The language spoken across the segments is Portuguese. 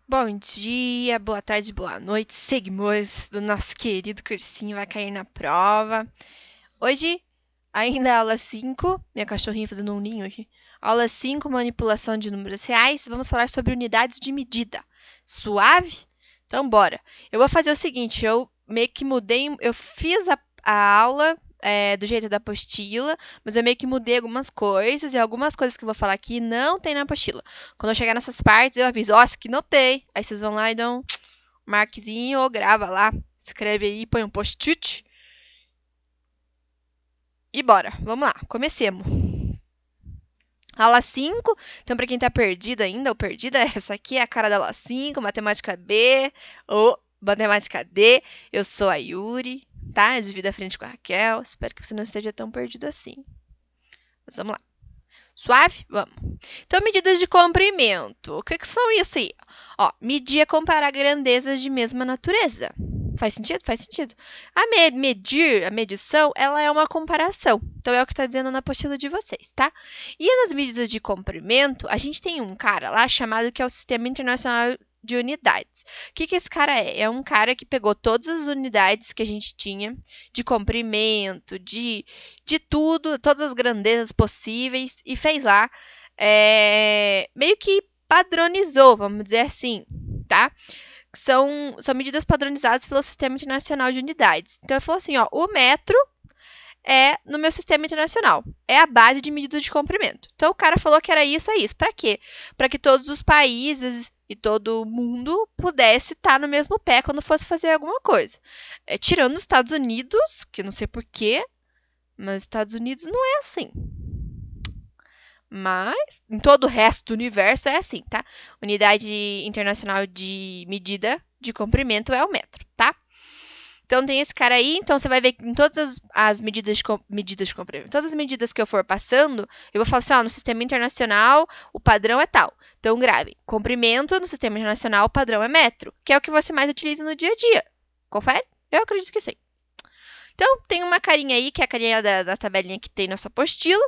Bom dia, boa tarde, boa noite. Seguimos do nosso querido cursinho, vai cair na prova. Hoje, ainda é aula 5, minha cachorrinha fazendo um ninho aqui. Aula 5, manipulação de números reais. Vamos falar sobre unidades de medida. Suave? Então, bora. Eu vou fazer o seguinte, eu meio que mudei, eu fiz a aula do jeito da apostila, mas eu meio que mudei algumas coisas, e algumas coisas que eu vou falar aqui não tem na apostila. Quando eu chegar nessas partes, eu aviso, ó, isso aqui não tem. Aí vocês vão lá e dão um marquezinho ou grava lá, escreve aí, põe um post-it. E bora, vamos lá, comecemos. Aula 5, então para quem tá perdido ainda, ou perdida, essa aqui é a cara da aula 5, matemática B, ou matemática D. Eu sou a Yuri, tá? Eu divido a frente com a Raquel, espero que você não esteja tão perdido assim. Mas vamos lá. Suave? Vamos. Então, medidas de comprimento. O que são isso aí? Ó, medir é comparar grandezas de mesma natureza. Faz sentido? Faz sentido. A medição, ela é uma comparação. Então, é o que está dizendo na apostila de vocês, tá? E nas medidas de comprimento, a gente tem um cara lá chamado que é o Sistema Internacional de Unidades. O que esse cara é? É um cara que pegou todas as unidades que a gente tinha de comprimento, de tudo, todas as grandezas possíveis, e fez lá, meio que padronizou, vamos dizer assim, tá? São medidas padronizadas pelo Sistema Internacional de Unidades. Então, ele falou assim, ó, o metro é no meu sistema internacional. É a base de medida de comprimento. Então, o cara falou que era isso, é isso. Para quê? Para que todos os países e todo mundo pudesse estar no mesmo pé quando fosse fazer alguma coisa. Tirando os Estados Unidos, que eu não sei porquê, mas os Estados Unidos não é assim. Mas em todo o resto do universo é assim, tá? Unidade internacional de medida de comprimento é o metro, tá? Então tem esse cara aí, então você vai ver que em todas as medidas de comprimento, todas as medidas que eu for passando, eu vou falar assim, ó, no sistema internacional o padrão é tal. Então grave, comprimento no sistema internacional o padrão é metro, que é o que você mais utiliza no dia a dia. Confere? Eu acredito que sim. Então tem uma carinha aí, que é a carinha da tabelinha que tem na sua apostila.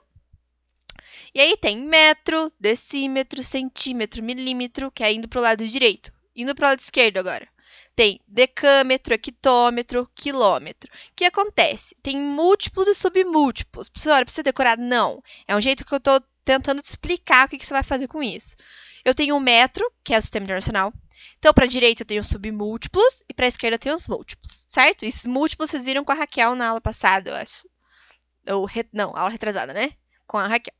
E aí tem metro, decímetro, centímetro, milímetro, que é indo para o lado direito. Indo para o lado esquerdo agora. Tem decâmetro, hectômetro, quilômetro. O que acontece? Tem múltiplos e submúltiplos. Professora, precisa decorar? Não. É um jeito que eu estou tentando te explicar o que você vai fazer com isso. Eu tenho o metro, que é o sistema internacional. Então, para a direita eu tenho os submúltiplos e para a esquerda eu tenho os múltiplos, certo? E esses múltiplos vocês viram com a Raquel na aula passada, eu acho. Não, aula retrasada, né? Com a Raquel.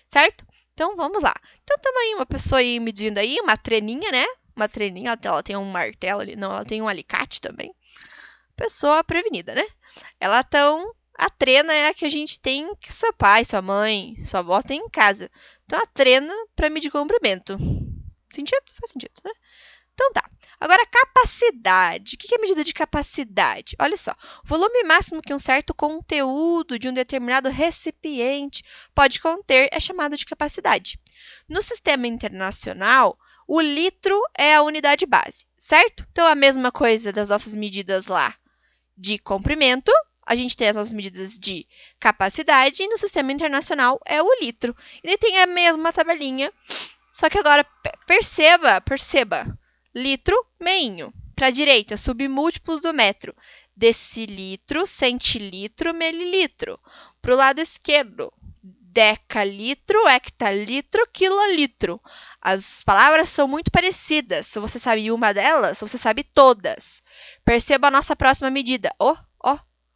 Certo? Então, vamos lá. Então, também uma pessoa aí medindo aí, uma treninha, né? Uma treninha, ela tem um martelo ali. Não, ela tem um alicate também. Pessoa prevenida, né? Ela tão... A trena é a que a gente tem que seu pai, sua mãe, sua avó tem em casa. Então, a trena para medir comprimento. Sentido? Faz sentido, né? Então tá. Agora, capacidade. O que é medida de capacidade? Olha só. O volume máximo que um certo conteúdo de um determinado recipiente pode conter é chamado de capacidade. No sistema internacional, o litro é a unidade base, certo? Então, a mesma coisa das nossas medidas lá de comprimento, a gente tem as nossas medidas de capacidade e no sistema internacional é o litro. E daí tem a mesma tabelinha, só que agora perceba, litro, meinho. Para a direita, submúltiplos do metro. Decilitro, centilitro, mililitro. Para o lado esquerdo, decalitro, hectalitro, quilolitro. As palavras são muito parecidas. Se você sabe uma delas, você sabe todas. Perceba a nossa próxima medida. Ó,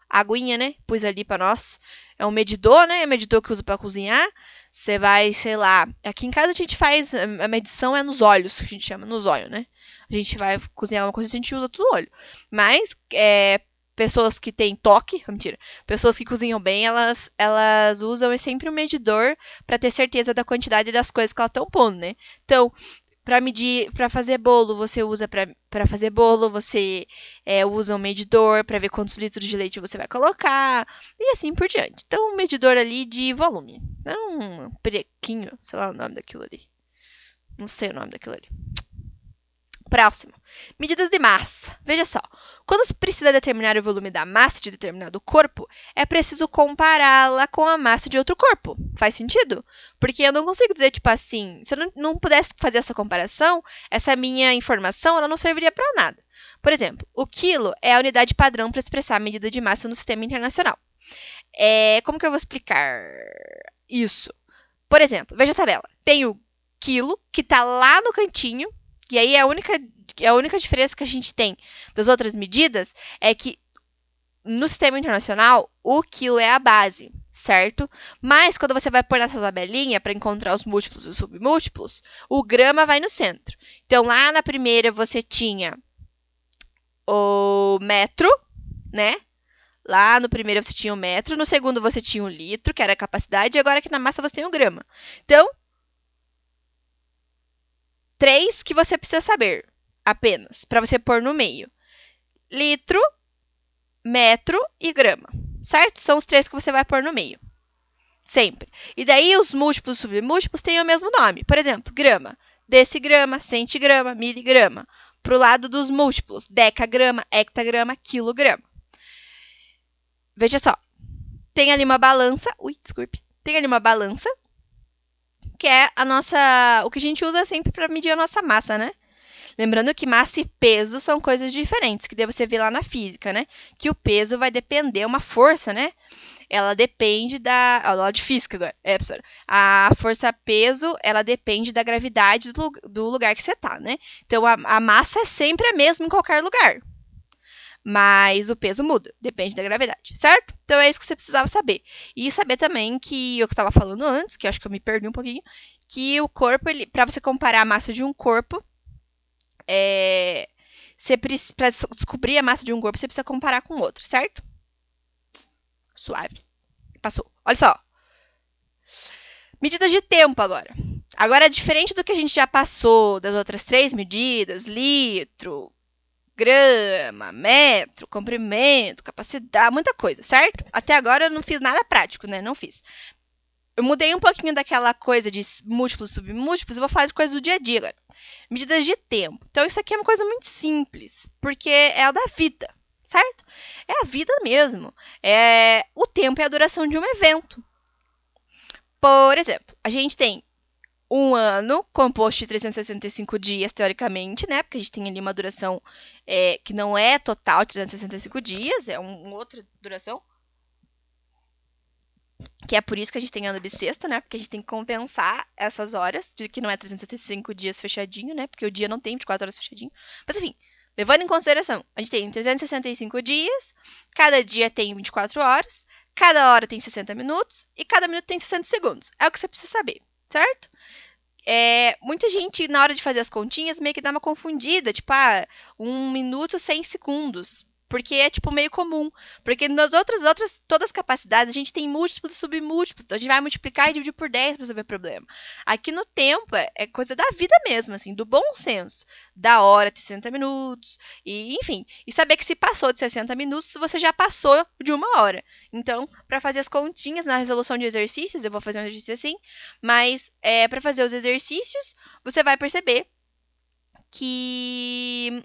aguinha, né? Pus ali para nós. É um medidor, né? É um medidor que usa para cozinhar. Você vai, sei lá. Aqui em casa a gente faz. A medição é nos olhos, que a gente chama, nos olhos, né? A gente vai cozinhar uma coisa, a gente usa tudo no olho. Mas, pessoas que têm toque, mentira, pessoas que cozinham bem, elas usam sempre um medidor para ter certeza da quantidade das coisas que elas estão pondo, né? Então, para medir, para fazer bolo, você usa para fazer bolo, você usa um medidor para ver quantos litros de leite você vai colocar e assim por diante. Então, um medidor ali de volume, não um prequinho, sei lá o nome daquilo ali. Não sei o nome daquilo ali. Próximo. Medidas de massa. Veja só. Quando se precisa determinar o volume da massa de determinado corpo, é preciso compará-la com a massa de outro corpo. Faz sentido? Porque eu não consigo dizer, tipo assim, se eu não pudesse fazer essa comparação, essa minha informação ela não serviria para nada. Por exemplo, o quilo é a unidade padrão para expressar a medida de massa no sistema internacional. Como que eu vou explicar isso? Por exemplo, veja a tabela. Tem o quilo, que está lá no cantinho, e aí a única diferença que a gente tem das outras medidas é que no sistema internacional, o quilo é a base, certo? Mas quando você vai pôr nessa tabelinha para encontrar os múltiplos e os submúltiplos, o grama vai no centro. Então, lá na primeira você tinha o metro, né? Lá no primeiro você tinha o metro, no segundo você tinha o litro, que era a capacidade, e agora aqui na massa você tem o grama. Então, 3 que você precisa saber apenas, para você pôr no meio. Litro, metro e grama, certo? São os 3 que você vai pôr no meio. Sempre. E daí os múltiplos e submúltiplos têm o mesmo nome. Por exemplo, grama, decigrama, centigrama, miligrama. Para o lado dos múltiplos, decagrama, hectagrama, quilograma. Veja só. Tem ali uma balança. Tem ali uma balança, que é o que a gente usa sempre para medir a nossa massa, né? Lembrando que massa e peso são coisas diferentes, que daí você vê lá na física, né? Que o peso vai depender, uma força, né? Ela depende da... aula de física agora. Professora. A força-peso, ela depende da gravidade do lugar que você tá, né? Então, a massa é sempre a mesma em qualquer lugar. Mas o peso muda, depende da gravidade, certo? Então, é isso que você precisava saber. E saber também que, eu estava falando antes, que eu acho que eu me perdi um pouquinho, que o corpo, para você comparar a massa de um corpo, para descobrir a massa de um corpo, você precisa comparar com outro, certo? Suave. Passou. Olha só. Medidas de tempo agora. Agora, diferente do que a gente já passou das outras 3 medidas, litro, grama, metro, comprimento, capacidade, muita coisa, certo? Até agora eu não fiz nada prático, né? Não fiz. Eu mudei um pouquinho daquela coisa de múltiplos e submúltiplos e vou falar de coisas do dia a dia agora. Medidas de tempo. Então, isso aqui é uma coisa muito simples, porque é a da vida, certo? É a vida mesmo. O tempo é a duração de um evento. Por exemplo, a gente tem um ano composto de 365 dias, teoricamente, né? Porque a gente tem ali uma duração que não é total de 365 dias, é uma outra duração. Que é por isso que a gente tem ano bissexto, né? Porque a gente tem que compensar essas horas, de que não é 365 dias fechadinho, né? Porque o dia não tem 24 horas fechadinho. Mas, enfim, levando em consideração, a gente tem 365 dias, cada dia tem 24 horas, cada hora tem 60 minutos e cada minuto tem 60 segundos. É o que você precisa saber, certo? Muita gente, na hora de fazer as continhas, meio que dá uma confundida, tipo, 1 minuto 100 segundos. Porque é, tipo, meio comum. Porque nas outras todas as capacidades, a gente tem múltiplos e submúltiplos. Então, a gente vai multiplicar e dividir por 10 para resolver o problema. Aqui no tempo, é coisa da vida mesmo, assim, do bom senso. Da hora, ter 60 minutos, e enfim. E saber que se passou de 60 minutos, você já passou de 1 hora. Então, para fazer as continhas na resolução de exercícios, eu vou fazer um exercício assim, mas para fazer os exercícios, você vai perceber que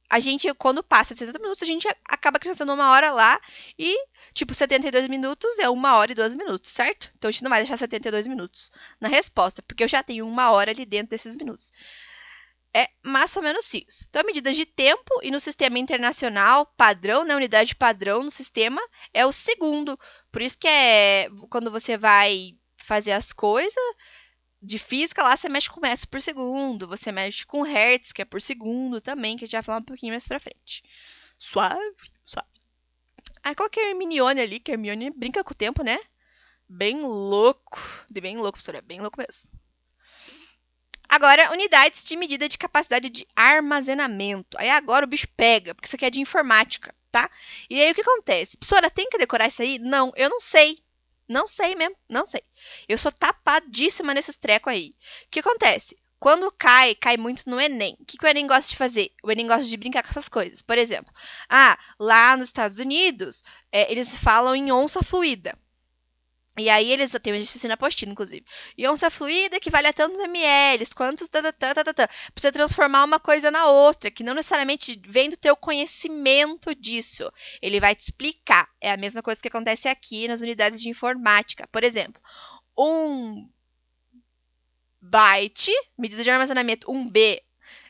a gente, quando passa de 60 minutos, a gente acaba acrescentando 1 hora lá e, tipo, 72 minutos é 1 hora e 12 minutos, certo? Então, a gente não vai deixar 72 minutos na resposta, porque eu já tenho 1 hora ali dentro desses minutos. É mais ou menos isso. Então, medidas de tempo e no sistema internacional, padrão, né? Unidade padrão no sistema é o segundo. Por isso que quando você vai fazer as coisas de física, lá você mexe com metros por segundo, você mexe com hertz, que é por segundo também, que a gente vai falar um pouquinho mais pra frente. Suave, suave. Aí coloquei a Hermione ali, que a Hermione brinca com o tempo, né? Bem louco. Bem louco, professora, bem louco mesmo. Agora, unidades de medida de capacidade de armazenamento. Aí agora o bicho pega, porque isso aqui é de informática, tá? E aí o que acontece? Professora, tem que decorar isso aí? Não, eu não sei. Não sei mesmo, não sei. Eu sou tapadíssima nesses trecos aí. O que acontece? Quando cai muito no Enem. O que o Enem gosta de fazer? O Enem gosta de brincar com essas coisas. Por exemplo, lá nos Estados Unidos, eles falam em onça fluida. E aí eles têm uma justiça na apostila, inclusive. E onça fluida equivale a tantos ml, quantos Pra você transformar uma coisa na outra, que não necessariamente vem do teu conhecimento disso. Ele vai te explicar. É a mesma coisa que acontece aqui nas unidades de informática. Por exemplo, um byte, medida de armazenamento 1B,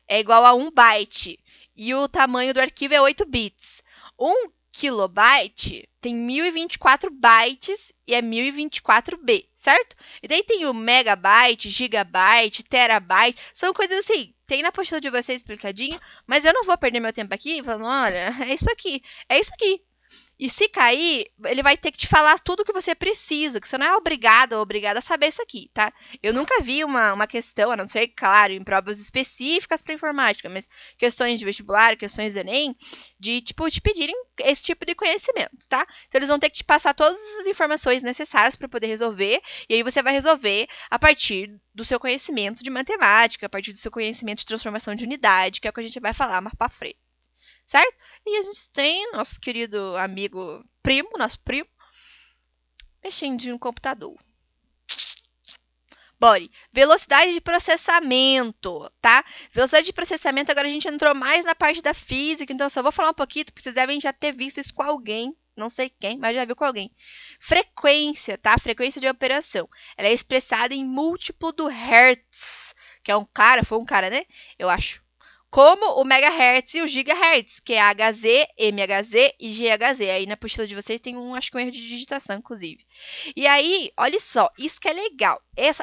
é igual a 1 byte. E o tamanho do arquivo é 8 bits. 1 kilobyte tem 1024 bytes e é 1024B, certo? E daí tem o megabyte, gigabyte, terabyte, são coisas assim. Tem na apostila de vocês explicadinho, mas eu não vou perder meu tempo aqui falando, olha, é isso aqui, é isso aqui. E se cair, ele vai ter que te falar tudo o que você precisa, que você não é obrigado ou obrigada a saber isso aqui, tá? Eu nunca vi uma questão, a não ser, claro, em provas específicas para informática, mas questões de vestibular, questões do Enem, de, tipo, te pedirem esse tipo de conhecimento, tá? Então, eles vão ter que te passar todas as informações necessárias para poder resolver, e aí você vai resolver a partir do seu conhecimento de matemática, a partir do seu conhecimento de transformação de unidade, que é o que a gente vai falar mais para frente. Certo? E a gente tem nosso querido amigo primo, nosso primo, mexendo no computador. Bora, velocidade de processamento, tá? Velocidade de processamento, agora a gente entrou mais na parte da física, então eu só vou falar um pouquinho, porque vocês devem já ter visto isso com alguém, não sei quem, mas já viu com alguém. Frequência, tá? Frequência de operação. Ela é expressada em múltiplo do Hertz, que é um cara, foi um cara, né? Eu acho. Como o megahertz e o gigahertz, que é HZ, MHZ e GHZ. Aí na apostila de vocês tem acho que um erro de digitação, inclusive. E aí, olha só, isso que é legal.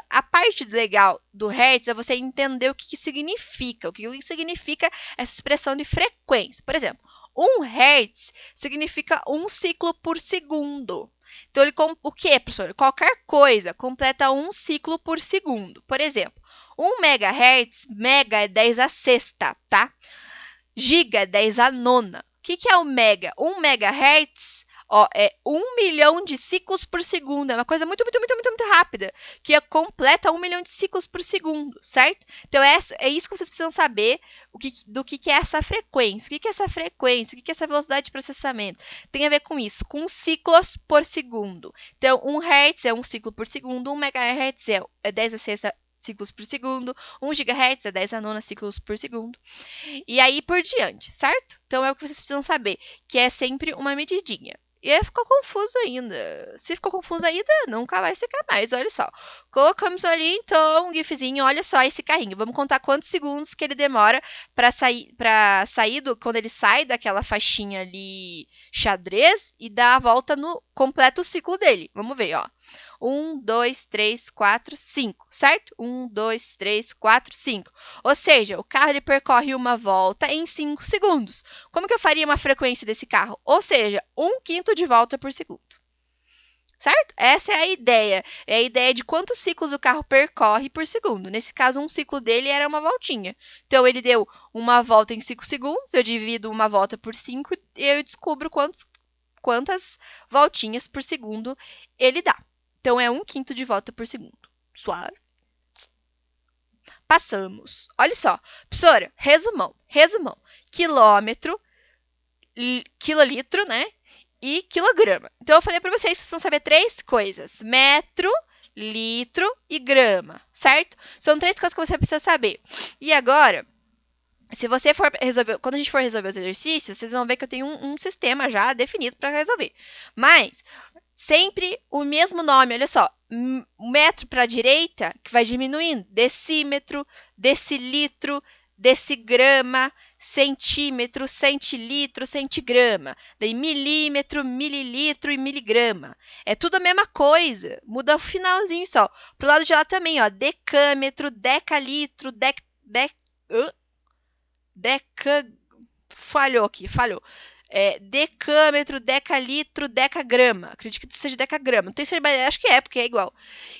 A parte legal do hertz é você entender o que significa. O que significa essa expressão de frequência. Por exemplo, 1 hertz significa 1 ciclo por segundo. Então, o que, professor? Qualquer coisa completa 1 ciclo por segundo. Por exemplo, 1 megahertz, mega é 10 a sexta, tá? Giga é 10 a nona. O que é o mega? 1 megahertz é 1 milhão de ciclos por segundo. É uma coisa muito rápida, que completa 1 milhão de ciclos por segundo, certo? Então, é isso que vocês precisam saber do que é essa frequência. O que é essa frequência? O que é essa velocidade de processamento? Tem a ver com isso, com ciclos por segundo. Então, 1 Hz é 1 ciclo por segundo, 1 MHz é 10 a sexta ciclos por segundo, 1 GHz é 10 a nona ciclos por segundo, e aí por diante, certo? Então, é o que vocês precisam saber, que é sempre uma medidinha. E aí ficou confuso ainda. Se ficou confuso ainda, nunca vai ficar mais. Olha só. Colocamos ali, então, um gifzinho. Olha só esse carrinho. Vamos contar quantos segundos que ele demora para sair quando ele sai daquela faixinha ali xadrez e dá a volta no completo ciclo dele. Vamos ver, ó. 1, 2, 3, 4, 5, certo? 1, 2, 3, 4, 5. Ou seja, o carro ele percorre uma volta em 5 segundos. Como que eu faria uma frequência desse carro? Ou seja, 1/5 de volta por segundo. Certo? Essa é a ideia. É a ideia de quantos ciclos o carro percorre por segundo. Nesse caso, um ciclo dele era uma voltinha. Então, ele deu uma volta em 5 segundos, eu divido uma volta por 5 e eu descubro quantas voltinhas por segundo ele dá. Então, é 1/5 de volta por segundo. Suave. Passamos. Olha só. Professora, resumão. Quilômetro, quilolitro, né? E quilograma. Então, eu falei para vocês que precisam saber 3 coisas. Metro, litro e grama, certo? São 3 coisas que você precisa saber. E agora, se você for resolver, quando a gente for resolver os exercícios, vocês vão ver que eu tenho um sistema já definido para resolver. Mas sempre o mesmo nome, olha só. Metro para a direita, que vai diminuindo. Decímetro, decilitro, decigrama, centímetro, centilitro, centigrama. Daí milímetro, mililitro e miligrama. É tudo a mesma coisa. Muda o finalzinho só. Pro lado de lá também, ó. Decâmetro, decalitro, falhou aqui. Decâmetro, decalitro, decagrama. Acredito que seja decagrama. Não tenho certeza, mas acho que é, porque é igual.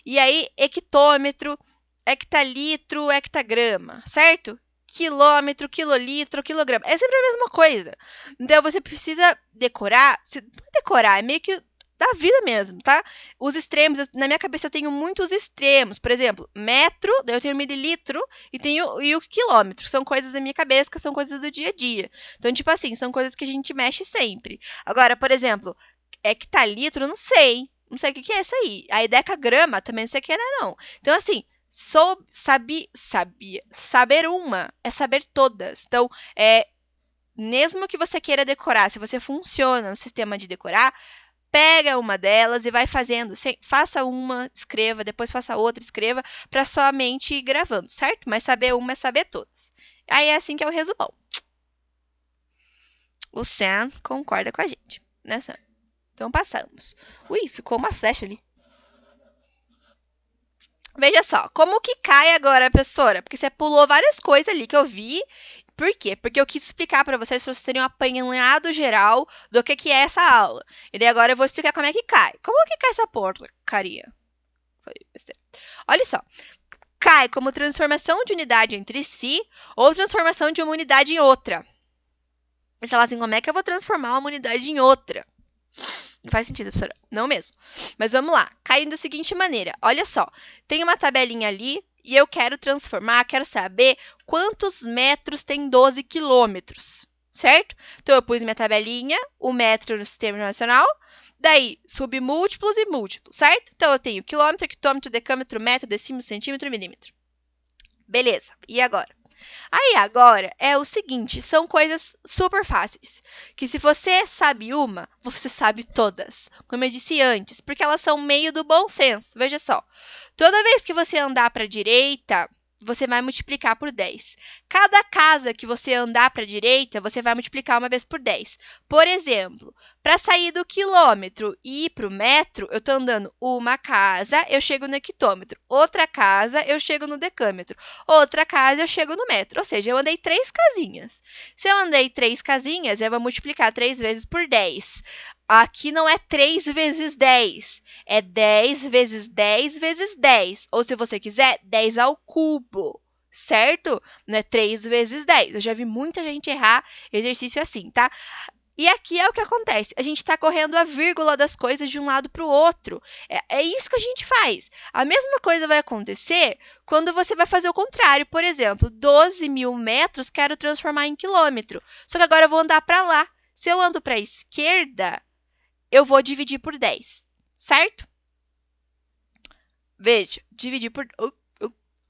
E aí, hectômetro, hectalitro, hectagrama, certo? Quilômetro, quilolitro, quilograma. É sempre a mesma coisa. Então, você precisa decorar. Decorar é meio que da vida mesmo, tá? Os extremos, na minha cabeça eu tenho muitos extremos. Por exemplo, metro, daí eu tenho mililitro e o quilômetro. São coisas da minha cabeça, que são coisas do dia a dia. Então, tipo assim, são coisas que a gente mexe sempre. Agora, por exemplo, hectalitro, não sei. não sei o que é isso aí. Aí decagrama, também não sei o que era, não. Então, assim, saber uma é saber todas. Então, mesmo que você queira decorar, se você funciona no sistema de decorar, pega uma delas e vai fazendo. Faça uma, escreva, depois faça outra, escreva, para sua mente ir gravando, certo? Mas saber uma é saber todas. Aí é assim que é o resumão. O Sam concorda com a gente, né, Sam? Então passamos. Ui, ficou uma flecha ali. Veja só, como que cai agora, professora? Porque você pulou várias coisas ali que eu vi. Por quê? Porque eu quis explicar para vocês terem um apanhado geral do que é essa aula. E daí agora eu vou explicar como é que cai. Como que cai essa porcaria? Foi besteira. Olha só. Cai como transformação de unidade entre si ou transformação de uma unidade em outra. Você fala assim, como é que eu vou transformar uma unidade em outra? Não faz sentido, professora. Não mesmo. Mas vamos lá. Cai da seguinte maneira. Olha só. Tem uma tabelinha ali e eu quero transformar, quero saber quantos metros tem 12 quilômetros. Certo? Então, eu pus minha tabelinha, o metro no Sistema Internacional. Daí, submúltiplos e múltiplos, certo? Então, eu tenho quilômetro, hectômetro, decâmetro, metro, decímetro, centímetro, milímetro. Beleza. E agora? Aí agora é o seguinte, são coisas super fáceis, que se você sabe uma, você sabe todas, como eu disse antes, porque elas são meio do bom senso. Veja só, toda vez que você andar para a direita, você vai multiplicar por 10. Cada casa que você andar para a direita, você vai multiplicar uma vez por 10. Por exemplo, para sair do quilômetro e ir para o metro, eu estou andando uma casa, eu chego no hectômetro. Outra casa, eu chego no decâmetro. Outra casa, eu chego no metro. Ou seja, eu andei 3 casinhas. Se eu andei 3 casinhas, eu vou multiplicar 3 vezes por 10. Aqui não é 3 vezes 10, é 10 vezes 10 vezes 10. Ou, se você quiser, 10 ao cubo, certo? Não é 3 vezes 10. Eu já vi muita gente errar exercício assim, tá? E aqui é o que acontece. A gente está correndo a vírgula das coisas de um lado para o outro. É isso que a gente faz. A mesma coisa vai acontecer quando você vai fazer o contrário. Por exemplo, 12.000 metros quero transformar em quilômetro. Só que agora eu vou andar para lá. Se eu ando para a esquerda, eu vou dividir por 10, certo? Veja, dividir por...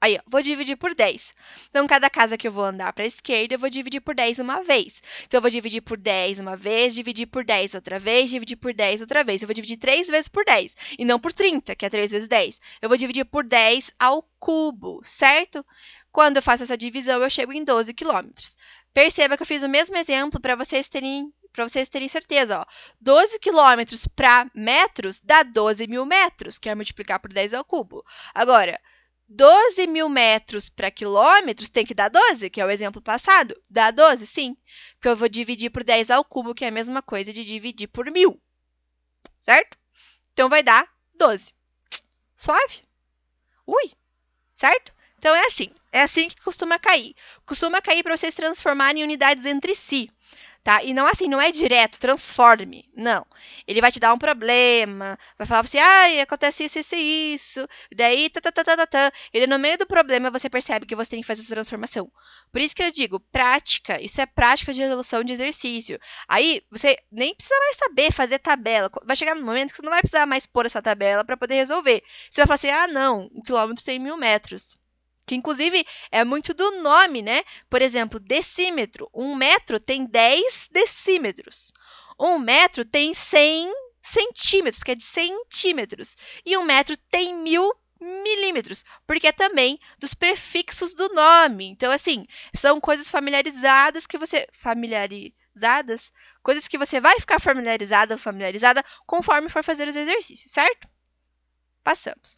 Aí, ó, vou dividir por 10. Então, cada casa que eu vou andar para a esquerda, eu vou dividir por 10 uma vez. Então, eu vou dividir por 10 uma vez, dividir por 10 outra vez, dividir por 10 outra vez. Eu vou dividir 3 vezes por 10, e não por 30, que é 3 vezes 10. Eu vou dividir por 10 ao cubo, certo? Quando eu faço essa divisão, eu chego em 12 quilômetros. Perceba que eu fiz o mesmo exemplo para vocês terem certeza, ó. 12 quilômetros para metros dá 12.000 metros, que é multiplicar por 10 ao cubo. Agora, 12.000 metros para quilômetros tem que dar 12, que é o exemplo passado. Dá 12, sim. Porque eu vou dividir por 10 ao cubo, que é a mesma coisa de dividir por 1.000. Certo? Então, vai dar 12. Suave? Ui! Certo? Então, é assim. É assim que costuma cair. Costuma cair para vocês transformarem em unidades entre si. Tá? E não assim, não é direto, transforme. Não. Ele vai te dar um problema, vai falar assim, acontece isso, isso e isso. Daí, Ele, no meio do problema, você percebe que você tem que fazer essa transformação. Por isso que eu digo, prática. Isso é prática de resolução de exercício. Aí, você nem precisa mais saber fazer tabela. Vai chegar no momento que você não vai precisar mais pôr essa tabela para poder resolver. Você vai falar assim, não, um quilômetro tem 1.000 metros. Que, inclusive, é muito do nome, né? Por exemplo, decímetro. 1 metro tem 10 decímetros. 1 metro tem 100 centímetros, porque é de centímetros. E 1 metro tem 1.000 milímetros, porque é também dos prefixos do nome. Então, assim, são coisas familiarizadas que você... Coisas que você vai ficar familiarizada conforme for fazer os exercícios, certo? Passamos.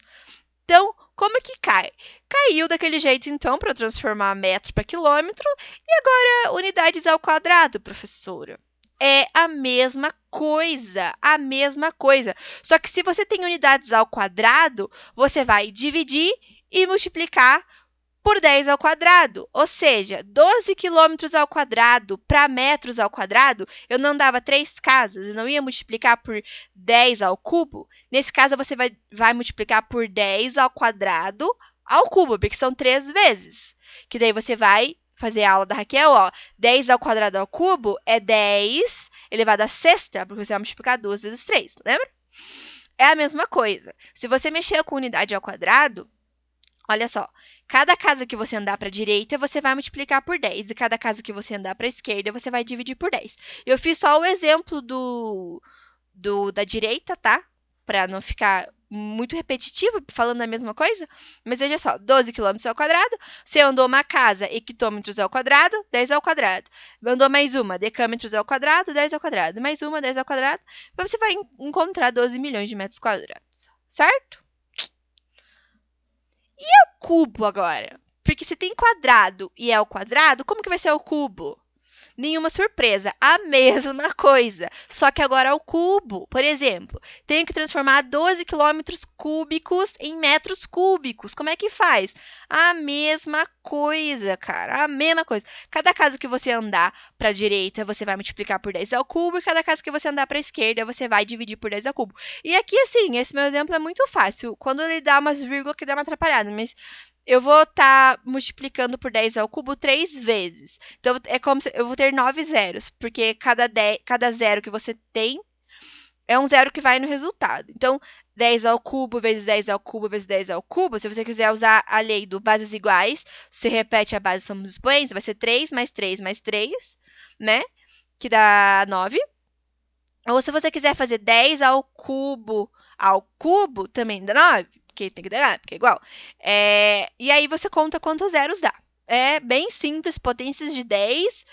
Então, como que cai? Caiu daquele jeito, então, para transformar metro para quilômetro. E agora, unidades ao quadrado, professora. É a mesma coisa, a mesma coisa. Só que se você tem unidades ao quadrado, você vai dividir e multiplicar por 10 ao quadrado. Ou seja, 12 quilômetros ao quadrado para metros ao quadrado, eu não dava 3 casas, eu não ia multiplicar por 10 ao cubo. Nesse caso, você vai multiplicar por 10 ao quadrado ao cubo, porque são 3 vezes. Que daí você vai fazer a aula da Raquel, ó. 10 ao quadrado ao cubo é 10 elevado à sexta, porque você vai multiplicar 2 vezes 3, lembra? É a mesma coisa. Se você mexer com unidade ao quadrado, olha só, cada casa que você andar para a direita, você vai multiplicar por 10. E cada casa que você andar para a esquerda, você vai dividir por 10. Eu fiz só o exemplo da direita, tá? Para não ficar muito repetitivo, falando a mesma coisa. Mas veja só, 12 km ao quadrado. Você andou uma casa, hectômetros ao quadrado, 10 ao quadrado. Andou mais uma, decâmetros ao quadrado, 10 ao quadrado. Mais uma, 10 ao quadrado. Você vai encontrar 12 milhões de metros quadrados. Certo? Cubo agora. Porque se tem quadrado e é o quadrado, como que vai ser o cubo? Nenhuma surpresa, a mesma coisa, só que agora ao cubo. Por exemplo, tenho que transformar 12 quilômetros cúbicos em metros cúbicos. Como é que faz? A mesma coisa, cara, a mesma coisa. Cada casa que você andar para a direita, você vai multiplicar por 10 ao cubo, e cada casa que você andar para a esquerda, você vai dividir por 10 ao cubo. E aqui, assim, esse meu exemplo é muito fácil. Quando ele dá umas vírgulas que dá uma atrapalhada, mas eu vou estar multiplicando por 10 ao cubo 3 vezes. Então, é como se eu vou ter 9 zeros, porque cada zero que você tem é um zero que vai no resultado. Então, 10 ao cubo vezes 10 ao cubo vezes 10 ao cubo, se você quiser usar a lei do bases iguais, você repete a base somos expoentes, vai ser 3 mais 3 mais 3, né? Que dá 9. Ou se você quiser fazer 10 ao cubo, também dá 9. Porque tem que dar, porque é igual. E aí você conta quantos zeros dá. É bem simples, potências de 10,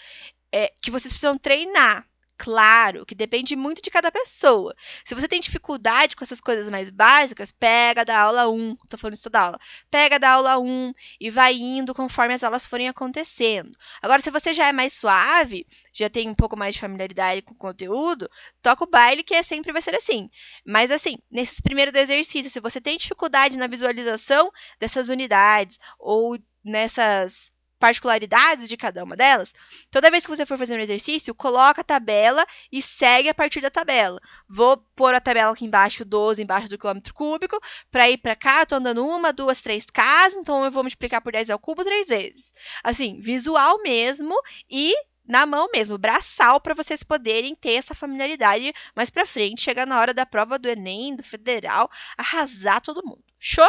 que vocês precisam treinar. Claro, que depende muito de cada pessoa. Se você tem dificuldade com essas coisas mais básicas, pega da aula 1. Tô falando isso toda aula. Pega da aula 1 e vai indo conforme as aulas forem acontecendo. Agora, se você já é mais suave, já tem um pouco mais de familiaridade com o conteúdo, toca o baile, que sempre vai ser assim. Mas, assim, nesses primeiros exercícios, se você tem dificuldade na visualização dessas unidades ou nessas particularidades de cada uma delas, toda vez que você for fazer um exercício, coloca a tabela e segue a partir da tabela. Vou pôr a tabela aqui embaixo, 12, embaixo do quilômetro cúbico, para ir para cá, tô andando 1, 2, 3 casas, então eu vou multiplicar por 10 ao cubo 3 vezes. Assim, visual mesmo e na mão mesmo, braçal, para vocês poderem ter essa familiaridade mais para frente, chegar na hora da prova do Enem, do Federal, arrasar todo mundo. Show?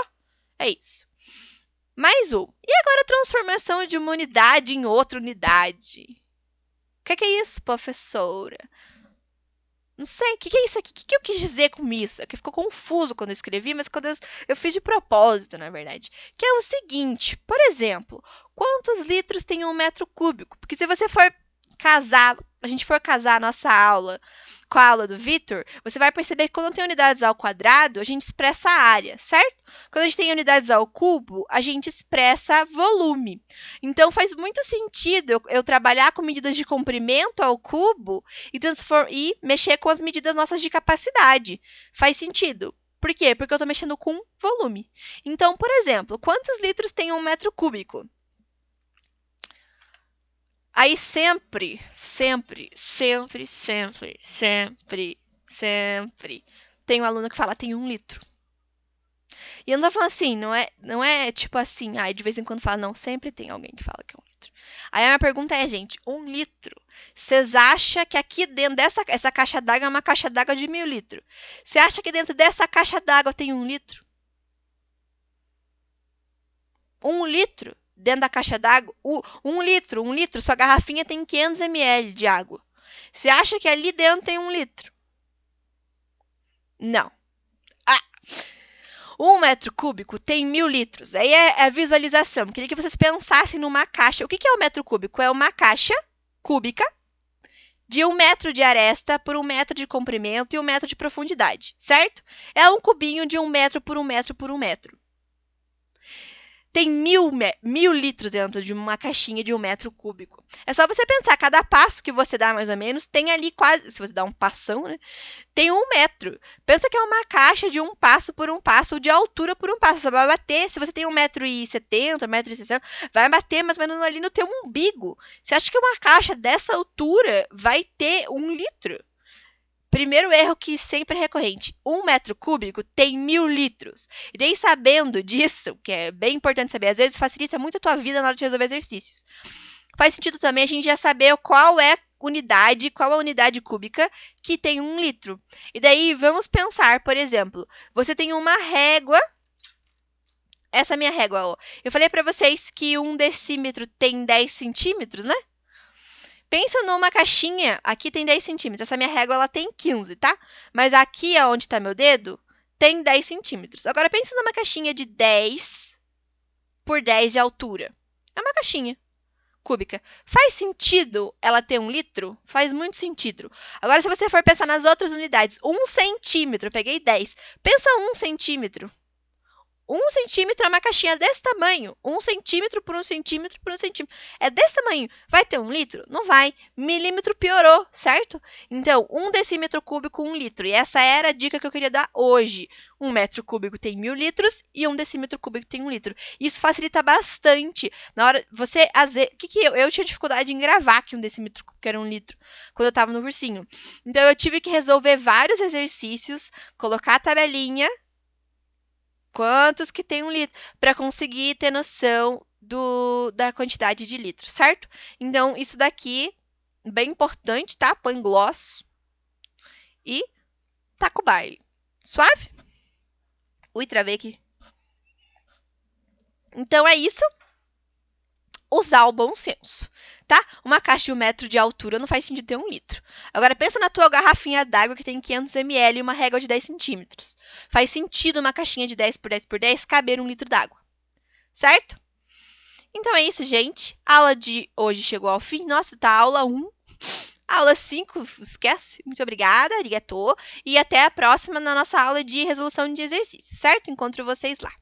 É isso. Mais um. E agora a transformação de uma unidade em outra unidade? O que é isso, professora? Não sei, o que é isso aqui? O que eu quis dizer com isso? É que ficou confuso quando eu escrevi, mas quando eu fiz de propósito, na verdade. Que é o seguinte, por exemplo, quantos litros tem 1 metro cúbico? Porque se você for casar, a gente for casar a nossa aula com a aula do Vitor, você vai perceber que quando tem unidades ao quadrado, a gente expressa a área, certo? Quando a gente tem unidades ao cubo, a gente expressa volume. Então, faz muito sentido eu trabalhar com medidas de comprimento ao cubo e mexer com as medidas nossas de capacidade. Faz sentido. Por quê? Porque eu estou mexendo com volume. Então, por exemplo, quantos litros tem 1 metro cúbico? Aí sempre tem um aluno que fala, tem 1 litro. E eu não tô falando assim, não é tipo assim, de vez em quando fala, não, sempre tem alguém que fala que é 1 litro. Aí a minha pergunta é, gente, 1 litro, vocês acham que aqui dentro essa caixa d'água é uma caixa d'água de 1000 litros? Você acha que dentro dessa caixa d'água tem 1 litro? 1 litro? Dentro da caixa d'água, 1 litro, sua garrafinha tem 500 ml de água. Você acha que ali dentro tem 1 litro? Não. 1 metro cúbico tem 1000 litros. Aí é a visualização. Queria que vocês pensassem numa caixa. O que é 1 metro cúbico? É uma caixa cúbica de 1 metro de aresta por 1 metro de comprimento e 1 metro de profundidade, certo? É um cubinho de 1 metro por 1 metro por 1 metro. Tem 1000 litros dentro de uma caixinha de 1 metro cúbico. É só você pensar, cada passo que você dá, mais ou menos, tem ali quase, se você dá um passão, né? Tem 1 metro. Pensa que é uma caixa de 1 passo por 1 passo, ou de altura por 1 passo. Você vai bater, se você tem 1,70 m, 1,60 m, vai bater mais ou menos ali no teu umbigo. Você acha que uma caixa dessa altura vai ter 1 litro? Primeiro erro que sempre é recorrente. 1 metro cúbico tem 1000 litros. E daí, sabendo disso, que é bem importante saber, às vezes facilita muito a tua vida na hora de resolver exercícios. Faz sentido também a gente já saber qual é unidade, qual a unidade cúbica que tem 1 litro. E daí, vamos pensar, por exemplo, você tem uma régua. Essa é a minha régua, ó. Eu falei para vocês que 1 decímetro tem 10 centímetros, né? Pensa numa caixinha, aqui tem 10 centímetros, essa minha régua ela tem 15, tá? Mas aqui, onde está meu dedo, tem 10 centímetros. Agora, pensa numa caixinha de 10 por 10 de altura. É uma caixinha cúbica. Faz sentido ela ter 1 litro? Faz muito sentido. Agora, se você for pensar nas outras unidades, 1 centímetro, eu peguei 10. Pensa 1 centímetro. 1 centímetro é uma caixinha desse tamanho. 1 centímetro por 1 centímetro por 1 centímetro. É desse tamanho. Vai ter 1 litro? Não vai. Milímetro piorou, certo? Então, 1 decímetro cúbico, 1 litro. E essa era a dica que eu queria dar hoje. 1 metro cúbico tem 1000 litros e 1 decímetro cúbico tem 1 litro. Isso facilita bastante. Na hora, você, às vezes, eu tinha dificuldade em gravar que 1 decímetro cúbico era 1 litro, quando eu estava no cursinho. Então, eu tive que resolver vários exercícios, colocar a tabelinha, quantos que tem 1 litro, para conseguir ter noção da quantidade de litros, certo? Então, isso daqui, bem importante, tá? Põe gloss e taca o baile. Suave? Ui, travei aqui. Então, é isso. Usar o bom senso, tá? Uma caixa de 1 metro de altura não faz sentido ter 1 litro. Agora, pensa na tua garrafinha d'água que tem 500 ml e uma régua de 10 centímetros. Faz sentido uma caixinha de 10 por 10 por 10 caber 1 litro d'água, certo? Então, é isso, gente. A aula de hoje chegou ao fim. Nossa, tá aula 1. Aula 5, esquece. Muito obrigada, arigatou. E até a próxima na nossa aula de resolução de exercícios, certo? Encontro vocês lá.